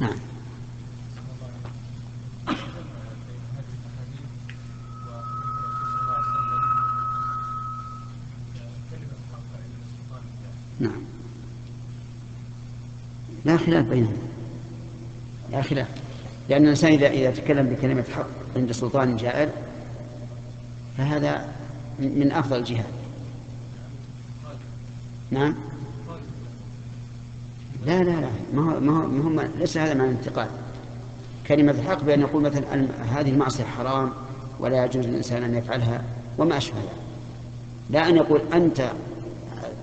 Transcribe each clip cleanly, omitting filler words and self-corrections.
نعم. نعم، لا خلاف بينهم، لا خلاف، لأن الإنسان إذا تكلم بكلمة حق عند سلطان جائر فهذا من أفضل الجهاد. نعم. لا لا لا، ما هو ليس هذا معنى الانتقاد. كلمة الحق بأن يقول مثلا هذه المعصية حرام ولا يجوز للإنسان أن يفعلها وما أشبه، لا أن يقول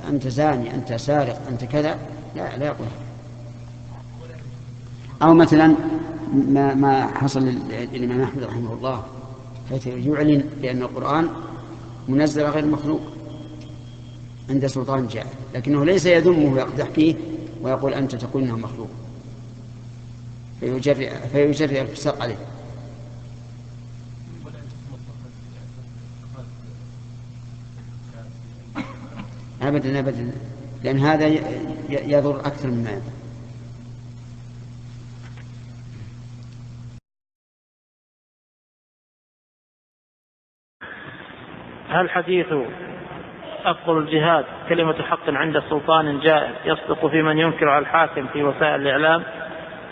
أنت زاني، أنت سارق، أنت كذا، لا يقول. أو مثلا ما حصل للإمام أحمد رحمه الله، حيث يعلن بأن القرآن منزل غير مخلوق عند سلطان جائر، لكنه ليس يذمه ويقدح فيه ويقول أنت تقول إنه مخلوق، فيجرئ الفساق عليه. أبدا أبدا، لأن هذا يضر أكثر مما يضر. هل حديث أفضل الجهاد كلمة حق عند سلطان جائر يصدق في من ينكر على الحاكم في وسائل الإعلام؟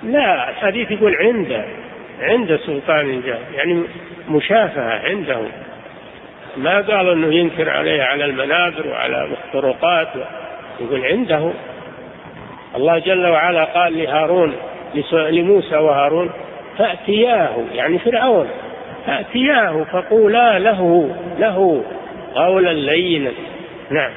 لا، الحديث يقول عند سلطان جائر، يعني مشافهة عنده، ما قال أنه ينكر عليه على المنابر وعلى الطرقات، يقول عنده. الله جل وعلا قال لموسى وهارون فأتياه، يعني فرعون، فأتياه فقولا له قولا لينا. نعم.